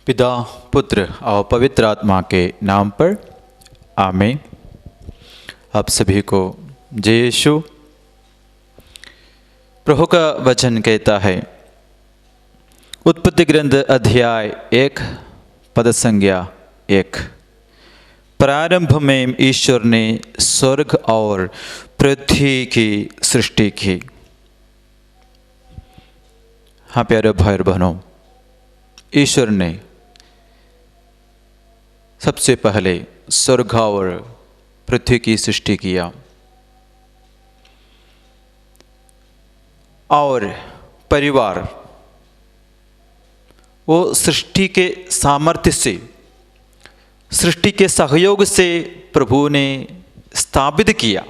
पिता पुत्र और पवित्र आत्मा के नाम पर आमीन। आप सभी को जय यीशु। प्रभु का वचन कहता है, उत्पत्ति ग्रंथ अध्याय 1 पद संज्ञा 1, प्रारंभ में ईश्वर ने स्वर्ग और पृथ्वी की सृष्टि की। हाँ प्यारे भाई और बहनों, ईश्वर ने सबसे पहले स्वर्ग और पृथ्वी की सृष्टि किया और परिवार वो सृष्टि के सामर्थ्य से, सृष्टि के सहयोग से प्रभु ने स्थापित किया।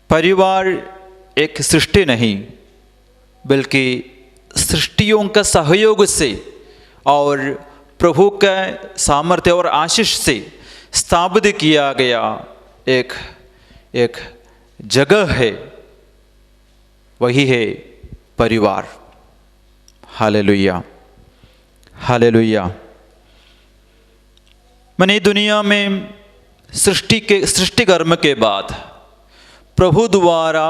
परिवार एक सृष्टि नहीं बल्कि सृष्टियों का सहयोग से और प्रभु का सामर्थ्य और आशीष से स्थापित किया गया एक जगह है, वही है परिवार। Hallelujah hallelujah. मैंने दुनिया में सृष्टि कर्म के बाद प्रभु द्वारा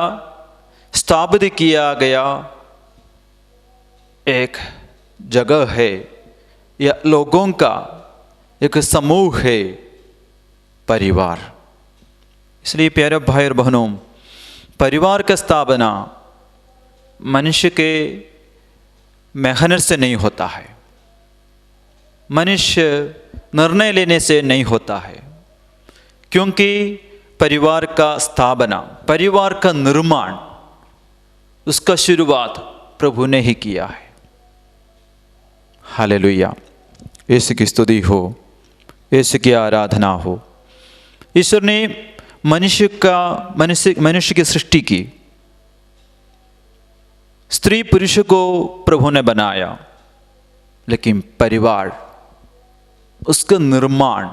स्थापित किया गया एक जगह है या लोगों का एक समूह है परिवार। इसलिए प्यारे भाई और बहनों, परिवार का स्थापना मनुष्य के मेहनत से नहीं होता है, मनुष्य निर्णय लेने से नहीं होता है, क्योंकि परिवार का स्थापना, परिवार का निर्माण, उसका शुरुआत प्रभु ने ही किया है। हालेलुया। यीशु की स्तुति हो, यीशु की आराधना हो। ईश्वर ने मनुष्य की सृष्टि की, स्त्री पुरुष को प्रभु ने बनाया, लेकिन परिवार, उसका निर्माण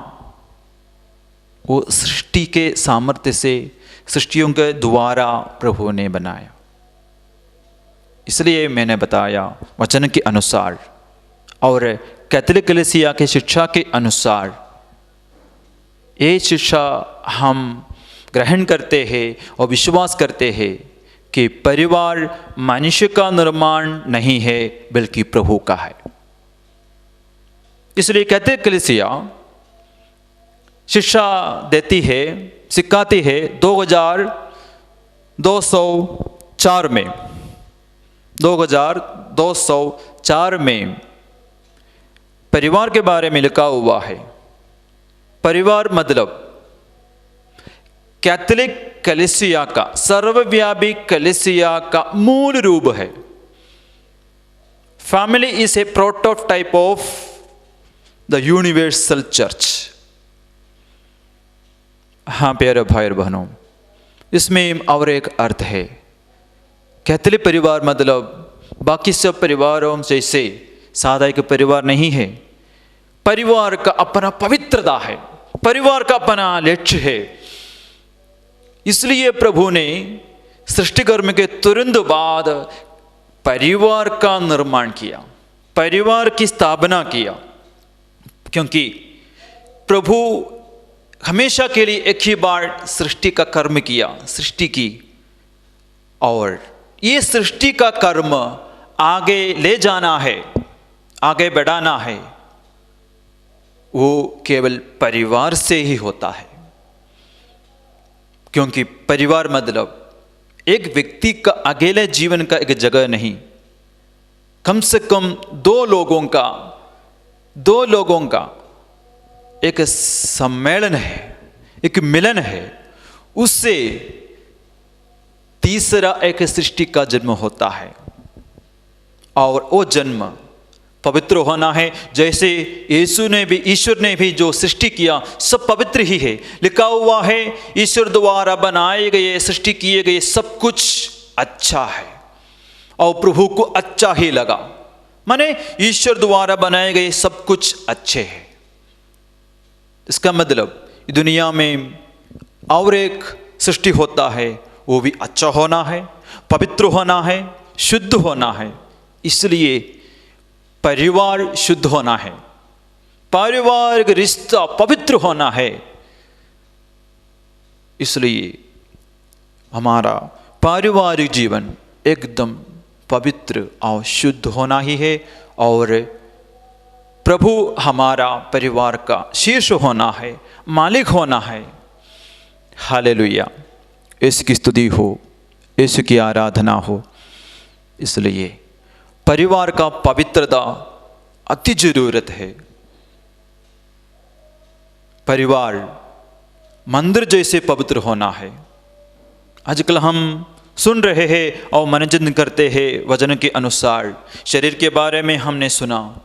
वो सृष्टि के सामर्थ्य से, सृष्टियों के द्वारा प्रभु ने बनाया। इसलिए मैंने बताया वचन के अनुसार और कैथोलिक कलीसिया की शिक्षा के अनुसार ये शिक्षा हम ग्रहण करते हैं और विश्वास करते हैं कि परिवार मनुष्य का निर्माण नहीं है बल्कि प्रभु का है। इसलिए कैथोलिक कलीसिया शिक्षा देती है, सिखाती है 2204 में परिवार के बारे में लिखा हुआ है। परिवार मतलब कैथोलिक कलीसिया का, सर्वव्यापी कलीसिया का मूल रूप है। Family is a prototype of the universal church. हाँ प्यारे भाई और बहनों, इसमें और एक अर्थ है। कैथोलिक परिवार मतलब बाकी सब परिवारों जैसे साधारण परिवार नहीं है। परिवार का अपना पवित्रता है, परिवार का अपना लक्ष्य है। इसलिए प्रभु ने सृष्टि कर्म के तुरंत बाद परिवार का निर्माण किया, परिवार की स्थापना किया, क्योंकि प्रभु हमेशा के लिए एक ही बार सृष्टि का कर्म किया, सृष्टि की, और ये सृष्टि का कर्म आगे ले जाना है, आगे बढ़ाना है, वो केवल परिवार से ही होता है। क्योंकि परिवार मतलब एक व्यक्ति का अकेले जीवन का एक जगह नहीं, कम से कम दो लोगों का एक सम्मेलन है, एक मिलन है। उससे तीसरा एक सृष्टि का जन्म होता है, और वो जन्म पवित्र होना है। जैसे ईश्वर ने भी जो सृष्टि किया सब पवित्र ही है। लिखा हुआ है, ईश्वर द्वारा बनाए गए, सृष्टि किए गए सब कुछ अच्छा है, और प्रभु को अच्छा ही लगा। माने ईश्वर द्वारा बनाए गए सब कुछ अच्छे हैं। इसका मतलब दुनिया में और एक सृष्टि होता है, वो भी अच्छा होना है, पवित्र होना है, शुद्ध होना है, इसलिए परिवार शुद्ध होना है, पारिवारिक रिश्ता पवित्र होना है। इसलिए हमारा पारिवारिक जीवन एकदम पवित्र और शुद्ध होना ही है, और प्रभु हमारा परिवार का शीर्ष होना है, मालिक होना है। हालेलुया, इसकी स्तुति हो, इसकी आराधना हो। इसलिए परिवार का पवित्रता अति जरूरत है। परिवार मंदिर जैसे पवित्र होना है। आजकल हम सुन रहे हैं और मनोरंजन करते हैं वचन के अनुसार। शरीर के बारे में हमने सुना,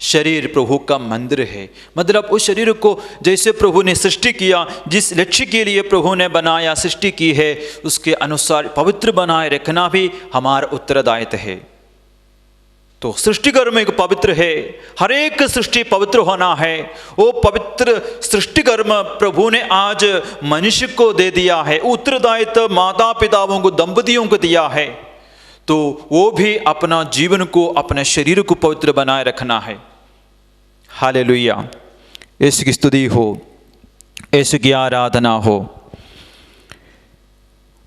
शरीर प्रभु का मंदिर है। मतलब उस शरीर को जैसे प्रभु ने सृष्टि किया, जिस लक्ष्य के लिए प्रभु ने बनाया, सृष्टि की है, उसके अनुसार पवित्र बनाए रखना भी हमारा उत्तरदायित्व है। तो सृष्टि कर्म एक पवित्र है, हर एक सृष्टि पवित्र होना है। वो पवित्र सृष्टि कर्म प्रभु ने आज मनुष्य को दे दिया है, उत्तरदायित्व माता पिताओं को, दंपतियों को दिया है। तो वो भी अपना जीवन को, अपने शरीर को पवित्र बनाए रखना है। हालेलुया, यीशु की स्तुति हो, यीशु की आराधना हो।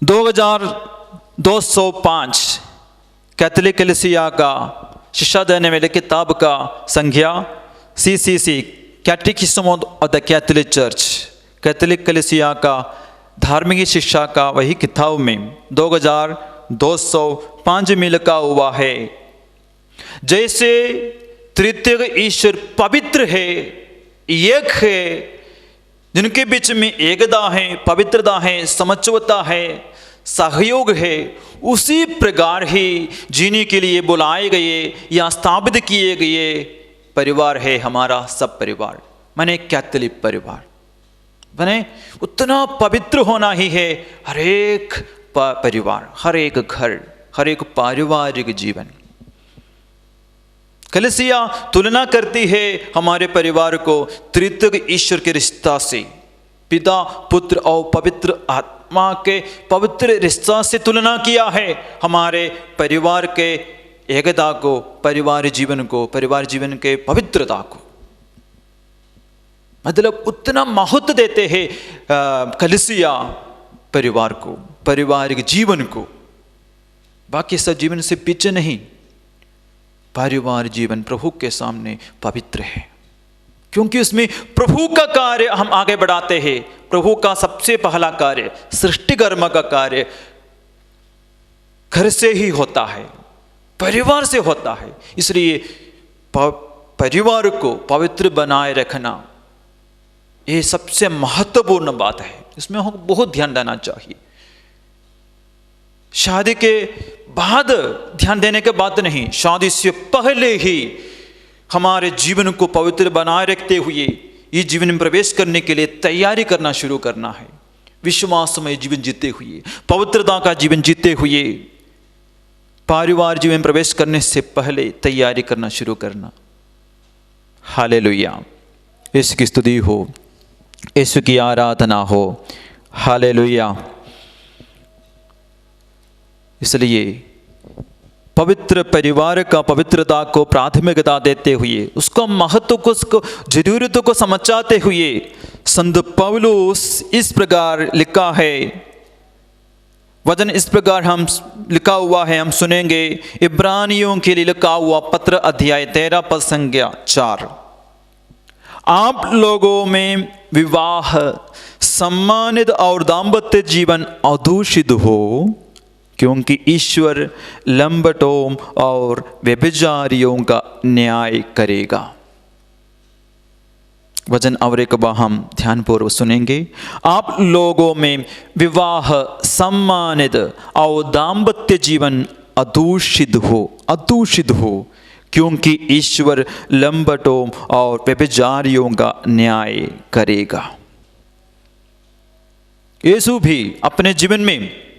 2205 कैथोलिक कलीसिया का शिक्षा देने वाले किताब का संख्या CCC catechism of the Catholic Church, Catholic कलीसिया का धार्मिक शिक्षा का वही किताब में 2205 में लिखा हुआ है, जैसे तृतीय ईश्वर पवित्र है, एक है, जिनके बीच में एकता है, पवित्रता है, समझौता है, सहयोग है, उसी प्रकार ही जीने के लिए बुलाए गए या स्थापित किए गए परिवार है हमारा सब परिवार, माने कैथोलिक परिवार। माने उतना पवित्र होना ही है हर एक परिवार, हर एक घर, हर एक पारिवारिक जीवन। कलीसिया तुलना करती है हमारे परिवार को तृतीय ईश्वर के रिश्ता से, पिता पुत्र और पवित्र आत्मा के पवित्र रिश्ता से तुलना किया है हमारे परिवार के एकता को, परिवार जीवन को, परिवार जीवन के पवित्रता को। मतलब उतना महत्व देते हैं कलीसिया परिवार को, पारिवारिक जीवन को। बाकी सब जीवन से पीछे नहीं, पारिवारिक जीवन प्रभु के सामने पवित्र है, क्योंकि उसमें प्रभु का कार्य हम आगे बढ़ाते हैं। प्रभु का सबसे पहला कार्य, सृष्टि कर्म का कार्य घर से ही होता है, परिवार से होता है। इसलिए परिवार को पवित्र बनाए रखना ये सबसे महत्वपूर्ण बात है, इसमें हम बहुत ध्यान देना चाहिए। शादी के बाद ध्यान देने के बाद नहीं, शादी से पहले ही हमारे जीवन को पवित्र बनाए रखते हुए इस जीवन में प्रवेश करने के लिए तैयारी करना शुरू करना है। विश्वासमय जीवन जीते हुए, पवित्रता का जीवन जीते हुए, पारिवारिक जीवन में प्रवेश करने से पहले तैयारी करना शुरू करना। हालेलुया, यीशु की स्तुति हो, यीशु की आराधना हो। हालेलुया। इसलिए पवित्र परिवार का पवित्रता को प्राथमिकता देते हुए, उसका महत्व को, उसको जरूरतों को समझाते हुए संत पौलुस इस प्रकार लिखा है, वचन इस प्रकार हम लिखा हुआ है, हम सुनेंगे। इब्रानियों के लिए लिखा हुआ पत्र अध्याय 13 पद संख्या 4। आप लोगों में विवाह सम्मानित और दाम्पत्य जीवन अदूषित हो, क्योंकि ईश्वर लंबटों और व्यभिचारियों का न्याय करेगा। वचन और एक बार हम ध्यानपूर्वक सुनेंगे। आप लोगों में विवाह सम्मानित और दाम्पत्य जीवन अदूषित हो, क्योंकि ईश्वर लंबटों और व्यभिचारियों का न्याय करेगा। यीशु भी अपने जीवन में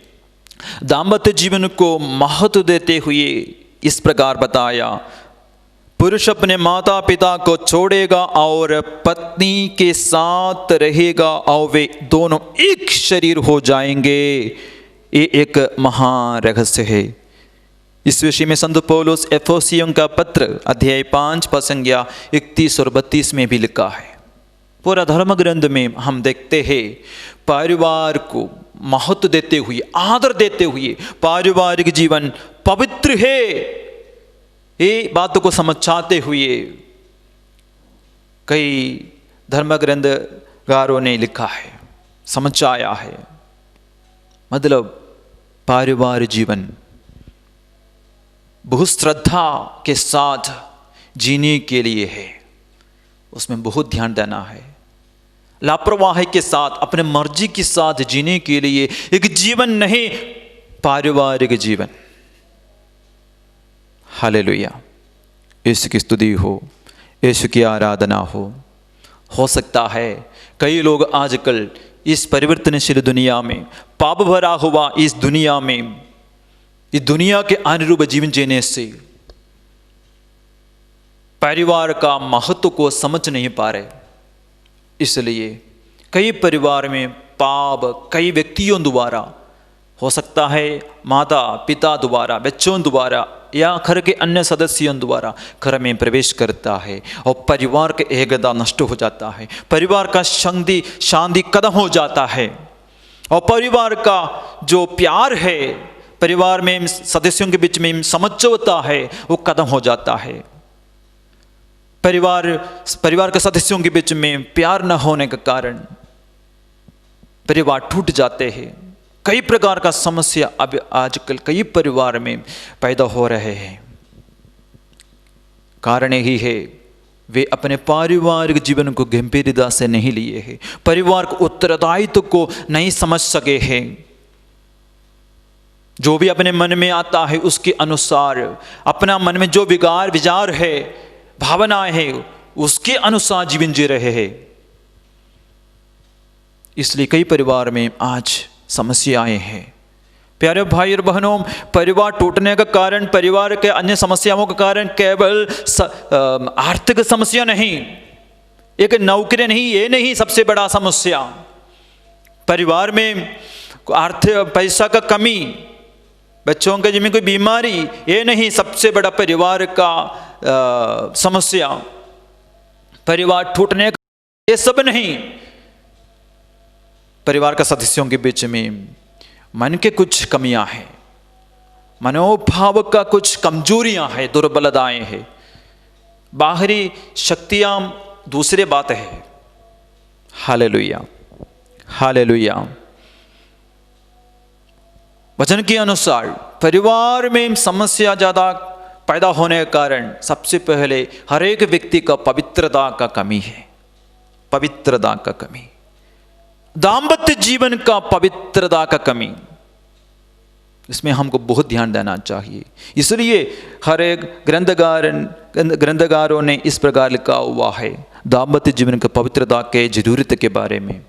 दाम्पत्य जीवन को महत्व देते हुए इस प्रकार बताया, पुरुष अपने माता पिता को छोड़ेगा और पत्नी के साथ रहेगा और वे दोनों एक शरीर हो जाएंगे। ये एक महान रहस्य है। इस विषय में संत पौलुस एफेसियों का पत्र अध्याय 5 पद संख्या 31 और 32 में भी लिखा है। पूरा धर्म ग्रंथ में हम देखते हैं परिवार को महत्व देते हुए, आदर देते हुए, पारिवारिक जीवन पवित्र है ये बातों को समझाते हुए कई धर्म ग्रंथकारों ने लिखा है, समझाया है। मतलब पारिवारिक जीवन बहुत श्रद्धा के साथ जीने के लिए है, उसमें बहुत ध्यान देना है। लापरवाही के साथ, अपने मर्जी के साथ जीने के लिए एक जीवन नहीं, पारिवारिक जीवन। हालेलुया, यीशु की स्तुति हो, यीशु की आराधना हो सकता है कई लोग आजकल इस परिवर्तनशील दुनिया में, पाप भरा हुआ इस दुनिया में, इस दुनिया के अनुरूप जीवन जीने से परिवार का महत्व को समझ नहीं पा रहे। इसलिए कई परिवार में पाप कई व्यक्तियों द्वारा, हो सकता है माता पिता द्वारा, बच्चों द्वारा या घर के अन्य सदस्यों द्वारा घर में प्रवेश करता है और परिवार का एकता नष्ट हो जाता है, परिवार का शांति कदम हो जाता है और परिवार का जो प्यार है, परिवार में सदस्यों के बीच में समझौता है, वो कदम हो जाता है। परिवार के सदस्यों के बीच में प्यार न होने के कारण परिवार टूट जाते हैं। कई प्रकार का समस्या अब आजकल कई परिवार में पैदा हो रहे हैं। कारण यही है वे अपने पारिवारिक जीवन को गंभीरता से नहीं लिए हैं, परिवार को उत्तरदायित्व को नहीं समझ सके हैं। जो भी अपने मन में आता है उसके अनुसार, अपना मन में जो विचार है, भावनाएं हैं, उसके अनुसार जीवन जी रहे हैं। इसलिए कई परिवार में आज समस्याएं हैं। प्यारे भाई और बहनों, परिवार टूटने का कारण, परिवार के अन्य समस्याओं का कारण केवल आर्थिक समस्या नहीं, एक नौकरी नहीं, ये नहीं सबसे बड़ा समस्या। परिवार में आर्थिक पैसा का कमी, बच्चों के जिम्मे कोई बीमारी, ये नहीं सबसे बड़ा परिवार का समस्या। परिवार टूटने का ये सब नहीं, परिवार के सदस्यों के बीच में मन के कुछ कमियां हैं, मनोभाव का कुछ कमजोरियां हैं, दुर्बलताएं हैं। बाहरी शक्तियां दूसरे बात है। Hallelujah, hallelujah. वचन के अनुसार परिवार में समस्या ज़्यादा पैदा होने के कारण सबसे पहले हर एक व्यक्ति का पवित्रता का कमी है, पवित्रता का कमी, दाम्पत्य जीवन का पवित्रता का कमी, इसमें हमको बहुत ध्यान देना चाहिए। इसलिए हर एक ग्रंथकारों ने इस प्रकार लिखा हुआ है दाम्पत्य जीवन की पवित्रता के जरूरत के बारे में।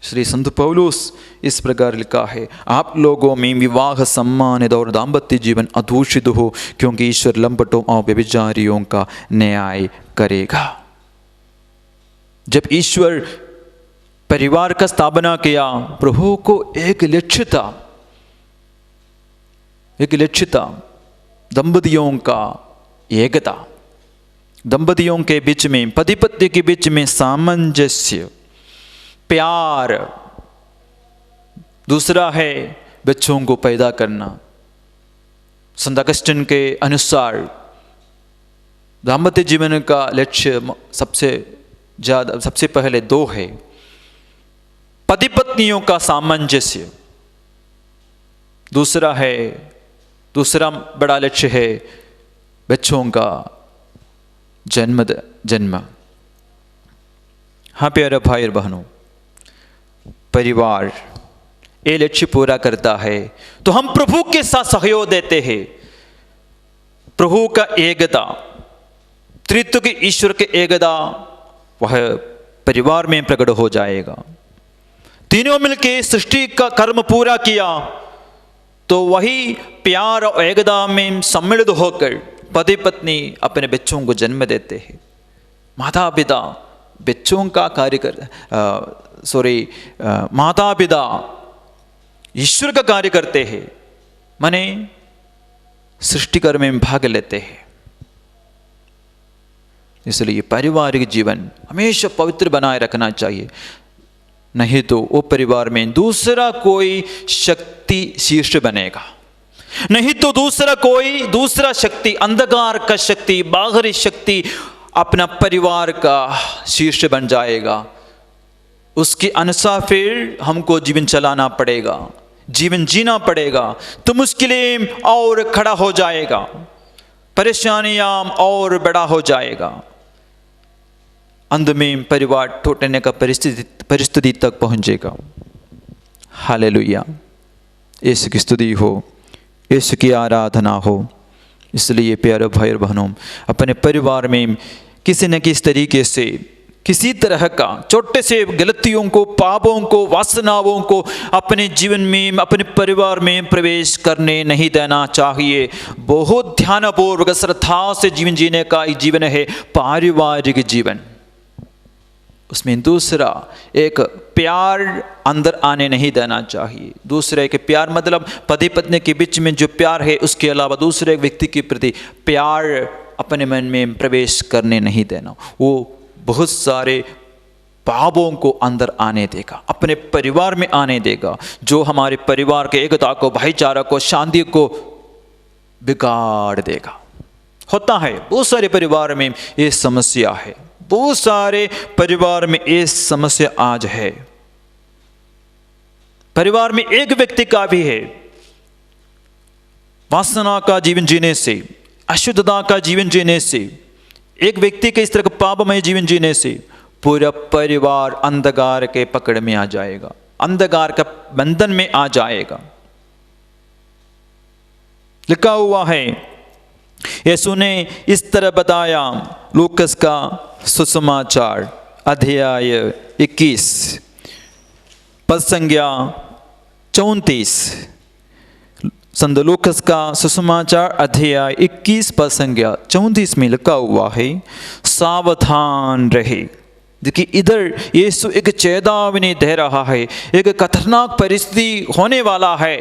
श्री संत पौलुस इस प्रकार लिखा है, आप लोगों में विवाह सम्मानित और दाम्पत्य जीवन अदूषित हो, क्योंकि ईश्वर लंपटों और व्यभिचारियों का न्याय करेगा। जब ईश्वर परिवार का स्थापना किया, प्रभु को एक लक्ष्य था, दंपतियों का एकता, दंपतियों के बीच में, पति पत्नी के बीच में सामंजस्य, प्यार। दूसरा है बच्चों को पैदा करना। संत अगस्टिन के अनुसार दाम्पत्य जीवन का लक्ष्य सबसे पहले दो है, पति पत्नियों का सामंजस्य, दूसरा बड़ा लक्ष्य है बच्चों का जन्म। हाँ प्यारे भाई और बहनों, परिवार ये लक्ष्य पूरा करता है तो हम प्रभु के साथ सहयोग देते हैं। प्रभु का एकता, त्रित्व के ईश्वर के एकता वह परिवार में प्रकट हो जाएगा। तीनों मिलकर सृष्टि का कर्म पूरा किया तो वही प्यार और एकता में सम्मिलित होकर पति पत्नी अपने बच्चों को जन्म देते हैं। माता पिता बच्चों का कार्य माता पिता ईश्वर का कार्य करते हैं। माने सृष्टि कर्म में भाग लेते हैं। इसलिए पारिवारिक जीवन हमेशा पवित्र बनाए रखना चाहिए, नहीं तो वो परिवार में दूसरा कोई शक्ति शीर्ष बनेगा, नहीं तो दूसरा शक्ति, अंधकार का शक्ति, बाहरी शक्ति अपना परिवार का शीर्ष बन जाएगा। उसके अनुसार फिर हमको जीवन चलाना पड़ेगा, जीवन जीना पड़ेगा, तो मुश्किलें और खड़ा हो जाएगा, परेशानियां और बड़ा हो जाएगा, अंत में परिवार टूटने का परिस्थिति तक पहुंचेगा। हालेलुया, यीशु की स्तुति हो, यीशु की आराधना हो। इसलिए प्यारे भाई और बहनों, अपने परिवार में किसी न किसी तरीके से किसी तरह का छोटे से गलतियों को, पापों को, वासनाओं को अपने जीवन में, अपने परिवार में प्रवेश करने नहीं देना चाहिए। बहुत ध्यानपूर्वक श्रद्धा से जीवन जीने का जीवन है पारिवारिक जीवन। उसमें दूसरा एक प्यार अंदर आने नहीं देना चाहिए। दूसरे के प्यार मतलब पति पत्नी के बीच में जो प्यार है, उसके अलावा दूसरे व्यक्ति के प्रति प्यार अपने मन में प्रवेश करने नहीं देना। वो बहुत सारे पापों को अंदर आने देगा, अपने परिवार में आने देगा, जो हमारे परिवार के एकता को, भाईचारा को, शांति को बिगाड़ देगा। होता है बहुत सारे परिवार में ये समस्या है, बहुत सारे परिवार में ये समस्या आज है। परिवार में एक व्यक्ति का भी है, वासना का जीवन जीने से, अशुद्धता का जीवन जीने से, एक व्यक्ति के इस तरह का पापमय जीवन जीने से पूरा परिवार अंधकार के पकड़ में आ जाएगा, अंधकार का बंधन में आ जाएगा। लिखा हुआ है, यीशु ने इस तरह बताया, लूकस का सुसमाचार अध्याय 21 पद संख्या 34। संत लूकस का सुसमाचार अध्याय 21 पद संख्या 34 में लिखा हुआ है, सावधान रहे। देखिए इधर यीशु एक चेतावनी दे रहा है, एक खतरनाक परिस्थिति होने वाला है।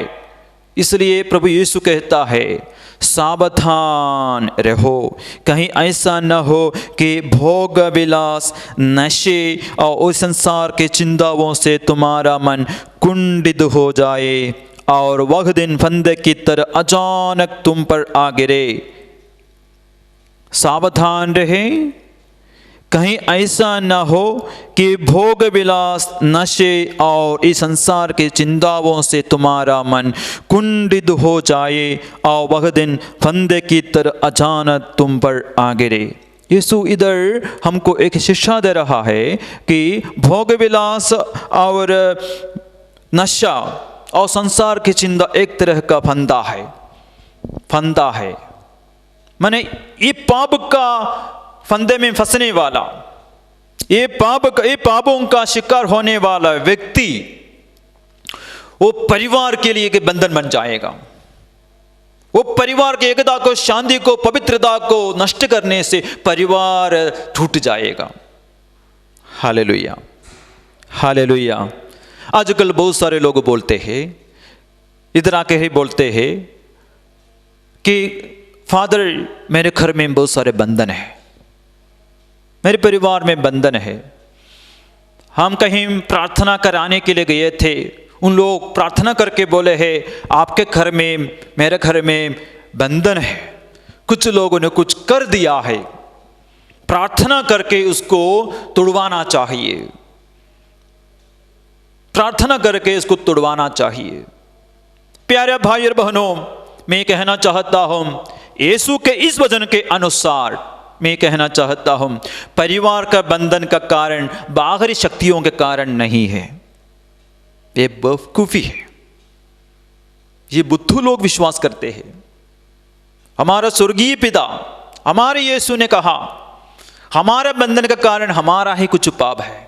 इसलिए प्रभु यीशु कहता है, सावधान रहो, कहीं ऐसा न हो कि भोग विलास, नशे और उस संसार के चिंताओं से तुम्हारा मन कुंठित हो जाए और वह दिन फंदे की तरह अचानक तुम पर आ गिरे। सावधान रहे, कहीं ऐसा न हो कि भोग विलास, नशे और इस संसार के चिंताओं से तुम्हारा मन कुंठित हो जाए और वह दिन फंदे की तरह अचानक तुम पर आ गिरे। यीशु इधर हमको एक शिक्षा दे रहा है कि भोग विलास और नशा और संसार की चिंता एक तरह का फंदा है। माने ये पाप का फंदे में फंसने वाला, ये पापों का शिकार होने वाला व्यक्ति वो परिवार के लिए एक बंधन बन जाएगा। वो परिवार की एकता को, शांति को, पवित्रता को नष्ट करने से परिवार टूट जाएगा। Hallelujah, hallelujah. आजकल बहुत सारे लोग बोलते हैं, इधर आके ही बोलते हैं कि फादर मेरे घर में बहुत सारे बंधन हैं, मेरे परिवार में बंधन है। हम कहीं प्रार्थना कराने के लिए गए थे, उन लोग प्रार्थना करके बोले हैं आपके घर में, मेरे घर में बंधन है। कुछ लोगों ने कुछ कर दिया है, प्रार्थना करके उसको तोड़वाना चाहिए, प्रार्थना करके इसको तोड़वाना चाहिए। प्यारे भाई और बहनों, मैं कहना चाहता हूं, यीशु के इस वचन के अनुसार मैं कहना चाहता हूं, परिवार का बंधन का कारण बाहरी शक्तियों के कारण नहीं है। ये बेवकूफी है, ये बुद्धू लोग विश्वास करते हैं। हमारा स्वर्गीय पिता, हमारे यीशु ने कहा, हमारा बंधन का कारण हमारा ही कुछ पाप है,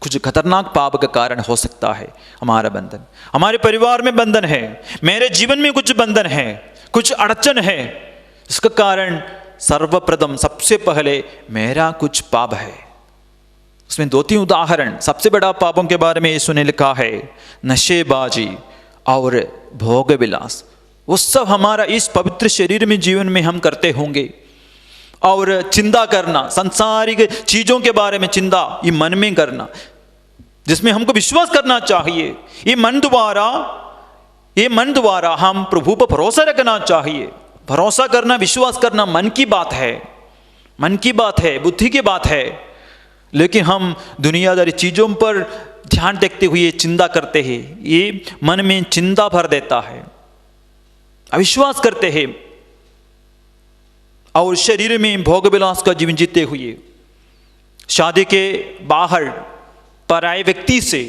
कुछ खतरनाक पाप का कारण हो सकता है हमारा बंधन। हमारे परिवार में बंधन है, मेरे जीवन में कुछ बंधन है, कुछ अड़चन है। इसका कारण सर्वप्रथम, सबसे पहले मेरा कुछ पाप है। उसमें 2-3 उदाहरण, सबसे बड़ा पापों के बारे में यीशु ने लिखा है, नशेबाजी और भोग विलास। वो सब हमारा इस पवित्र शरीर में जीवन में हम करते होंगे। और चिंता करना, सांसारिक चीज़ों के बारे में चिंता ये मन में करना, जिसमें हमको विश्वास करना चाहिए। ये मन द्वारा हम प्रभु पर भरोसा रखना चाहिए। भरोसा करना, विश्वास करना मन की बात है, मन की बात है, बुद्धि की बात है। लेकिन हम दुनियादारी चीज़ों पर ध्यान देखते हुए चिंता करते हैं, ये मन में चिंता भर देता है, अविश्वास करते हैं। और शरीर में भोग विलास का जीवन जीते हुए, शादी के बाहर पराये व्यक्ति से,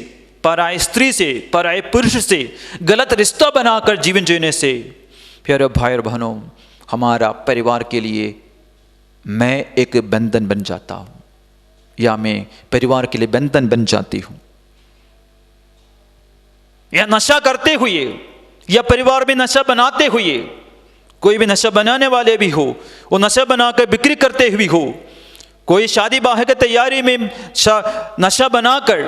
पराये स्त्री से, पराये पुरुष से गलत रिश्ता बनाकर जीवन जीने से, प्यारे भाई और बहनों, हमारा परिवार के लिए मैं एक बंधन बन जाता हूँ, या मैं परिवार के लिए बंधन बन जाती हूँ। या नशा करते हुए, या परिवार में नशा बनाते हुए, कोई भी नशा बनाने वाले भी हो, वो नशा बनाकर बिक्री करते हुए हो, कोई शादी ब्याह की तैयारी में नशा बनाकर,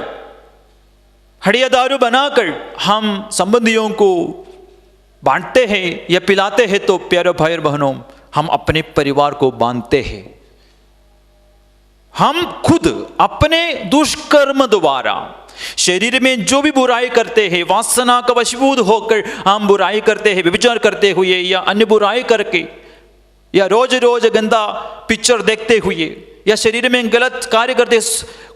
हड़िया दारू बनाकर हम संबंधियों को बांटते हैं या पिलाते हैं, तो प्यारे भाई और बहनों, हम अपने परिवार को बांधते हैं। हम खुद अपने दुष्कर्म द्वारा शरीर में जो भी बुराई करते हैं, वासना का वशीभूत होकर हम बुराई करते हैं, व्यभिचार करते हुए या अन्य बुराई करके, या रोज रोज गंदा पिक्चर देखते हुए, या शरीर में गलत कार्य करते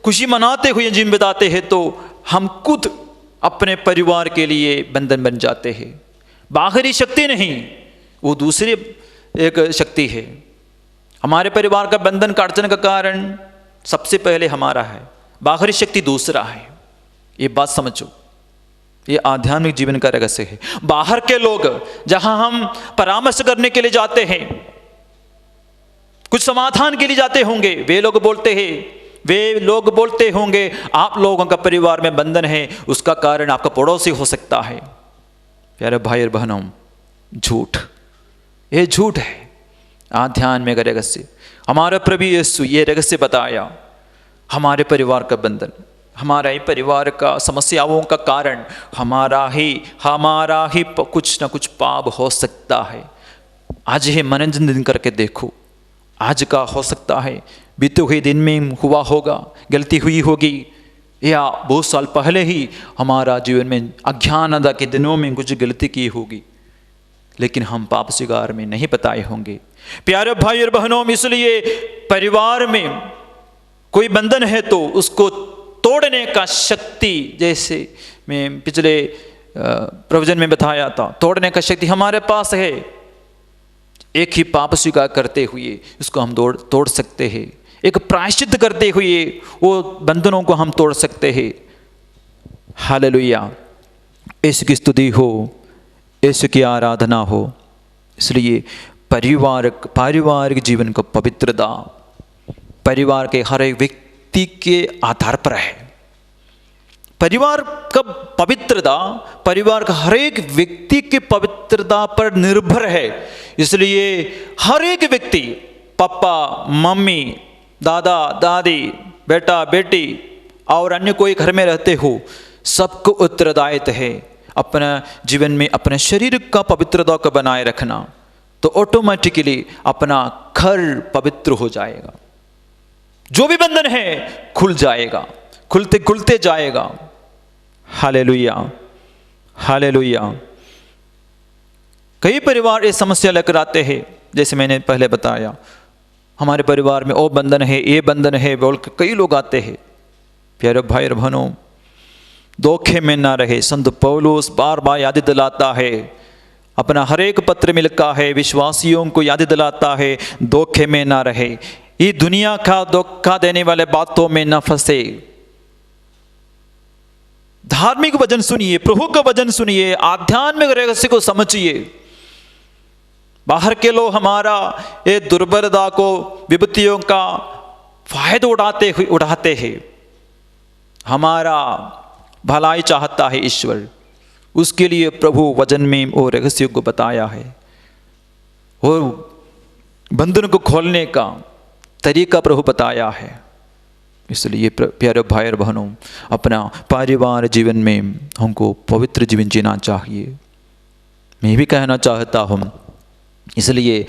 खुशी मनाते हुए जीवन बिताते हैं, तो हम खुद अपने परिवार के लिए बंधन बन जाते हैं। बाहरी शक्ति नहीं, वो दूसरी एक शक्ति है। हमारे परिवार का बंधन काटने का कारण सबसे पहले हमारा है, बाहरी शक्ति दूसरा है। ये बात समझो, ये आध्यात्मिक जीवन का रहस्य है। बाहर के लोग जहां हम परामर्श करने के लिए जाते हैं, कुछ समाधान के लिए जाते होंगे, वे लोग बोलते होंगे आप लोगों का परिवार में बंधन है, उसका कारण आपका पड़ोसी हो सकता है। प्यारे भाई और बहनों, झूठ, ये झूठ है। आध्यात्मिक रहस्य, हमारा प्रभु यीशु ये रहस्य बताया। हमारे परिवार का बंधन, हमारा ही परिवार का समस्याओं का कारण हमारा ही कुछ ना कुछ पाप हो सकता है। आज ही मनोरंजन करके देखो, आज का हो सकता है बीते हुए दिन में हुआ होगा, गलती हुई होगी, या बहुत साल पहले ही हमारा जीवन में अज्ञानता के दिनों में कुछ गलती की होगी, लेकिन हम पाप स्वीकार में नहीं बताए होंगे। प्यारे भाई और बहनों, इसलिए परिवार में कोई बंधन है तो उसको तोड़ने का शक्ति, जैसे मैं पिछले प्रवचन में बताया था, तोड़ने का शक्ति हमारे पास है। एक ही पाप स्वीकार करते हुए उसको हम तोड़ सकते हैं, एक प्रायश्चित करते हुए वो बंधनों को हम तोड़ सकते हैं। हालेलुया, यीशु की स्तुति हो, यीशु की आराधना हो। इसलिए पारिवारिक जीवन का पवित्रता परिवार के हर एक व्यक्ति के आधार पर है। परिवार का पवित्रता परिवार का हर एक व्यक्ति की पवित्रता पर निर्भर है। इसलिए हर एक व्यक्ति, पापा मम्मी, दादा दादी, बेटा बेटी और अन्य कोई घर में रहते हो, सबको उत्तरदायित्व है अपना जीवन में अपने शरीर का पवित्रता को बनाए रखना। तो ऑटोमेटिकली अपना घर पवित्र हो जाएगा। जो भी बंधन है खुल जाएगा, खुलते खुलते जाएगा। Hallelujah, hallelujah. कई परिवार ये समस्या लेकर आते हैं, जैसे मैंने पहले बताया, हमारे परिवार में वो बंधन है, ये बंधन है बोल के कई लोग आते हैं। प्यारे भाई और बहनों, धोखे में ना रहे। संत पौलुस बार बार याद दिलाता है, अपना हर एक पत्र में लिखा है, विश्वासियों को याद दिलाता है, धोखे में ना रहे, ये दुनिया का धोखा देने वाले बातों में न फंसे। धार्मिक वचन सुनिए, प्रभु का वचन सुनिए, आध्यात्मिक रहस्य को समझिए। बाहर के लोग हमारा ये दुर्बलता को, विपत्तियों का फायदा उठाते हैं। हमारा भलाई चाहता है ईश्वर, उसके लिए प्रभु वचन में वो रहस्य को बताया है, और बंधन को खोलने का तरीका प्रभु बताया है। इसलिए प्यारे भाई और बहनों, अपना परिवार जीवन में हमको पवित्र जीवन जीना चाहिए। मैं भी कहना चाहता हूँ। इसलिए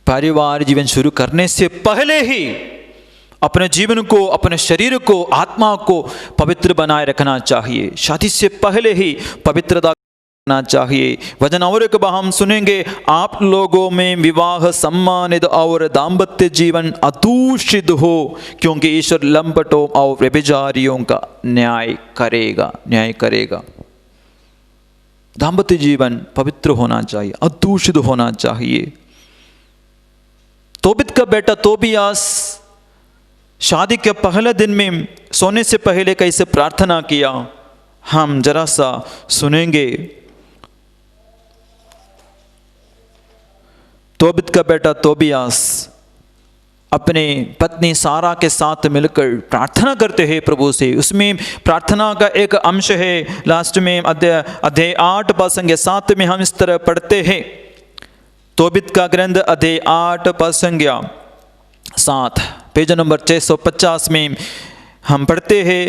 परिवार जीवन शुरू करने से पहले ही अपने जीवन को, अपने शरीर को, आत्मा को पवित्र बनाए रखना चाहिए। शादी से पहले ही पवित्रता करना चाहिए। वचन और एक बार हम सुनेंगे, आप लोगों में विवाह सम्मानित और दाम्पत्य जीवन अदूषित हो, क्योंकि ईश्वर लंपटों और व्यभिचारियों का न्याय करेगा। दाम्पत्य जीवन पवित्र होना चाहिए, अदूषित होना चाहिए। तोबित का बेटा तोबियास शादी के पहले दिन में सोने से पहले कैसे प्रार्थना किया, हम जरा सा सुनेंगे। तोबित का बेटा तोबियास अपने पत्नी सारा के साथ मिलकर प्रार्थना करते हैं प्रभु से। उसमें प्रार्थना का एक अंश है, लास्ट में अध्याय 8 पद संख्या 7 में हम इस तरह पढ़ते हैं। तोबित का ग्रंथ अध्याय 8 पद संख्या 7, पेज नंबर 650 में हम पढ़ते हैं,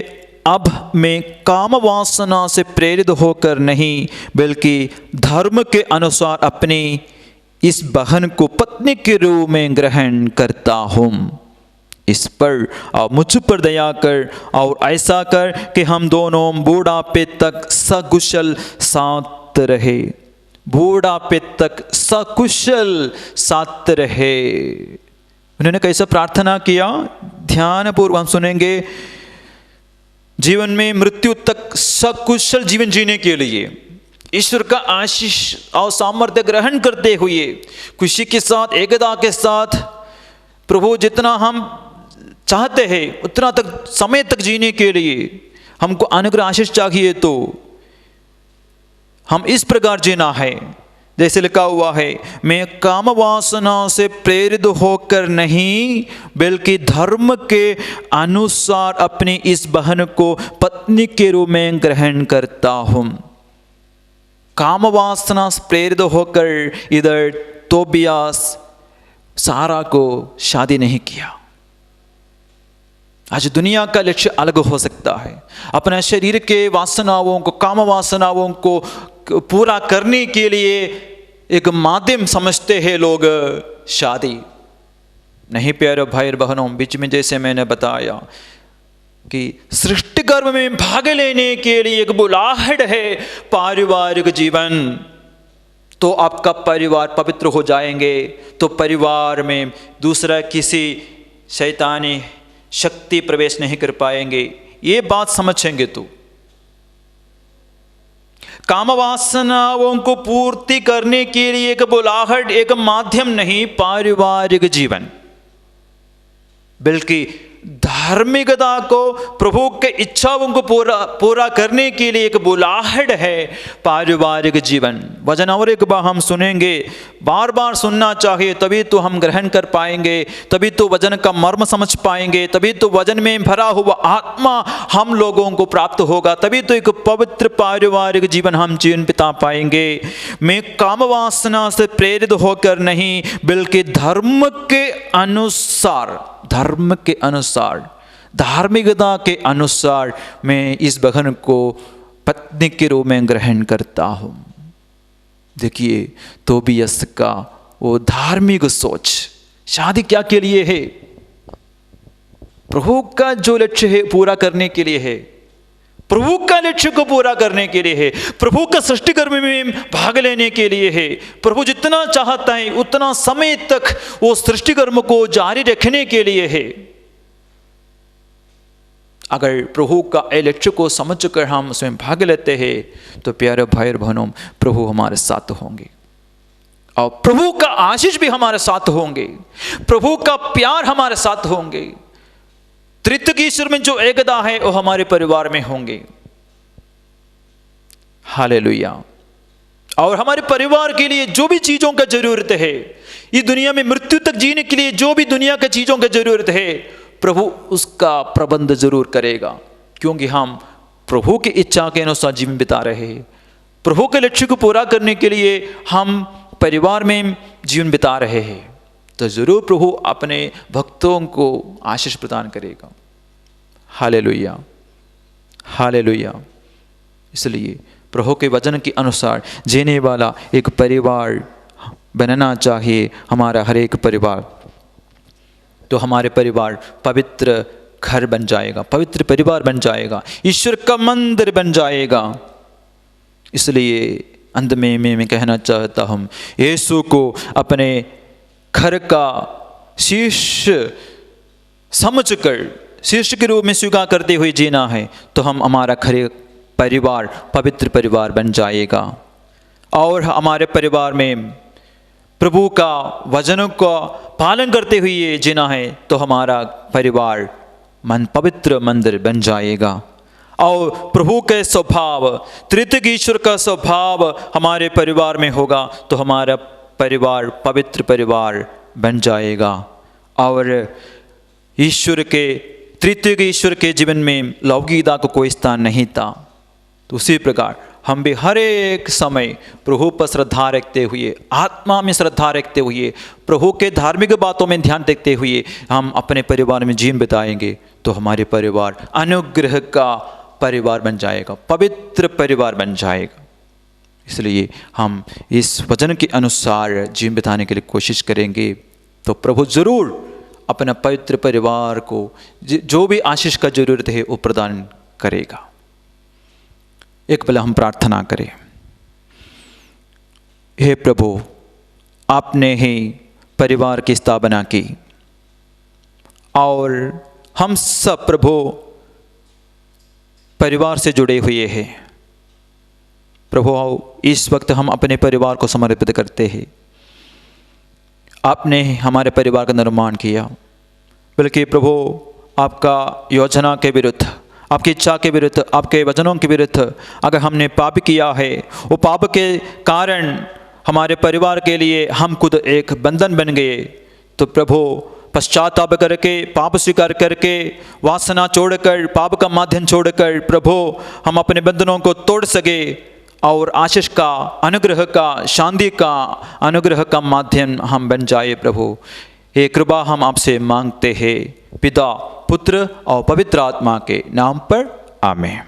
अब मैं काम वासना से प्रेरित होकर नहीं, बल्कि धर्म के अनुसार अपनी इस बहन को पत्नी के रूप में ग्रहण करता हूँ। इस पर और मुझ पर दया कर और ऐसा कर कि हम दोनों बूढ़ापे तक सकुशल साथ रहे। बूढ़ापे तक सकुशल साथ रहे। उन्होंने कैसे प्रार्थना किया, ध्यानपूर्वक हम सुनेंगे। जीवन में मृत्यु तक सकुशल जीवन जीने के लिए ईश्वर का आशीष और सामर्थ्य ग्रहण करते हुए, खुशी के साथ, एकता के साथ, प्रभु जितना हम चाहते हैं उतना तक समय तक जीने के लिए हमको अनुग्रह आशीष चाहिए, तो हम इस प्रकार जीना है जैसे लिखा हुआ है, मैं काम वासना से प्रेरित होकर नहीं, बल्कि धर्म के अनुसार अपनी इस बहन को पत्नी के रूप में ग्रहण करता हूँ। काम वासना से प्रेरित होकर इधर तोबियास सारा को शादी नहीं किया। आज दुनिया का लक्ष्य अलग हो सकता है। अपने शरीर के वासनाओं को, काम वासनाओं को पूरा करने के लिए एक माध्यम समझते हैं लोग शादी। नहीं प्यारे भाई बहनों, बीच में जैसे मैंने बताया कि सृष्टि कर्म में भाग लेने के लिए एक बुलाहट है पारिवारिक जीवन, तो आपका परिवार पवित्र हो जाएंगे, तो परिवार में दूसरा किसी शैतानी शक्ति प्रवेश नहीं कर पाएंगे। ये बात समझेंगे तो काम वासनाओं को पूर्ति करने के लिए एक बुलाहट, एक माध्यम नहीं पारिवारिक जीवन, बल्कि धार्मिकता को, प्रभु के इच्छाओं को पूरा करने के लिए एक बुलाहट है पारिवारिक जीवन। वचन और एक बार हम सुनेंगे, बार बार सुनना चाहिए, तभी तो हम ग्रहण कर पाएंगे, तभी तो वचन का मर्म समझ पाएंगे, तभी तो वचन में भरा हुआ आत्मा हम लोगों को प्राप्त होगा, तभी तो एक पवित्र पारिवारिक जीवन हम जीवन बिता पाएंगे। मैं काम वासना से प्रेरित होकर नहीं, बल्कि धर्म के अनुसार, धार्मिकता के अनुसार मैं इस बहन को पत्नी के रूप में ग्रहण करता हूं। देखिए तोबियास का वो धार्मिक सोच, शादी क्या के लिए है? प्रभु का जो लक्ष्य है पूरा करने के लिए है, प्रभु का लक्ष्य को पूरा करने के लिए है, प्रभु का सृष्टि कर्म में भाग लेने के लिए है। प्रभु जितना चाहता है उतना समय तक वो सृष्टि कर्म को जारी रखने के लिए है। अगर प्रभु का लक्ष्य को समझकर हम उसमें भाग लेते हैं तो प्यारे भाई और बहनों, प्रभु हमारे साथ होंगे और प्रभु का आशीष भी हमारे साथ होंगे, प्रभु का प्यार हमारे साथ होंगे। त्रित्व ईश्वर में जो एकता है वो हमारे परिवार में होंगे। हालेलुया। और हमारे परिवार के लिए जो भी चीजों का जरूरत है, इस दुनिया में मृत्यु तक जीने के लिए जो भी दुनिया की चीजों का जरूरत है, प्रभु उसका प्रबंध जरूर करेगा, क्योंकि हम प्रभु की इच्छा के अनुसार जीवन बिता रहे हैं। प्रभु के लक्ष्य को पूरा करने के लिए हम परिवार में जीवन बिता रहे हैं, तो जरूर प्रभु अपने भक्तों को आशीष प्रदान करेगा। Hallelujah, hallelujah. इसलिए प्रभु के वचन के अनुसार जीने वाला एक परिवार बनना चाहिए हमारा हर एक परिवार। तो हमारे परिवार पवित्र घर बन जाएगा, पवित्र परिवार बन जाएगा, ईश्वर का मंदिर बन जाएगा। इसलिए अंत में मैं कहना चाहता हूँ, यीशु को अपने घर का शीर्ष समझकर, शीर्ष के रूप में स्वीकार करते हुए जीना है, तो हम हमारा घर परिवार पवित्र परिवार बन जाएगा। और हमारे परिवार में प्रभु का वचनों का पालन करते हुए जीना है, तो हमारा परिवार पवित्र मंदिर बन जाएगा। और प्रभु के स्वभाव, त्रित्व ईश्वर का स्वभाव हमारे परिवार में होगा, तो हमारा परिवार पवित्र परिवार बन जाएगा। और ईश्वर के, त्रित्व ईश्वर के जीवन में लौकिकता को कोई स्थान नहीं था। तो उसी प्रकार हम भी हर एक समय प्रभु पर श्रद्धा रखते हुए, आत्मा में श्रद्धा रखते हुए, प्रभु के धार्मिक बातों में ध्यान रखते हुए हम अपने परिवार में जीवन बिताएंगे, तो हमारे परिवार अनुग्रह का परिवार बन जाएगा, पवित्र परिवार बन जाएगा। इसलिए हम इस वचन के अनुसार जीवन बिताने के लिए कोशिश करेंगे, तो प्रभु ज़रूर अपना पवित्र परिवार को जो भी आशीष का जरूरत है वो प्रदान करेगा। एक पल हम प्रार्थना करें। हे प्रभु, आपने ही परिवार की स्थापना की और हम सब प्रभु परिवार से जुड़े हुए हैं। प्रभु इस वक्त हम अपने परिवार को समर्पित करते हैं। आपने हमारे परिवार का निर्माण किया, बल्कि प्रभु आपका योजना के विरुद्ध, आपकी इच्छा के विरुद्ध, आपके वचनों के विरुद्ध अगर हमने पाप किया है, वो पाप के कारण हमारे परिवार के लिए हम खुद एक बंधन बन गए, तो प्रभु पश्चाताप करके, पाप स्वीकार करके, वासना छोड़कर, पाप का माध्यम छोड़कर प्रभु हम अपने बंधनों को तोड़ सके और आशीष का, अनुग्रह का, शांति का, अनुग्रह का माध्यम हम बन जाए। प्रभु ये कृपा हम आपसे मांगते हैं, पिता, पुत्र और पवित्र आत्मा के नाम पर, आमीन।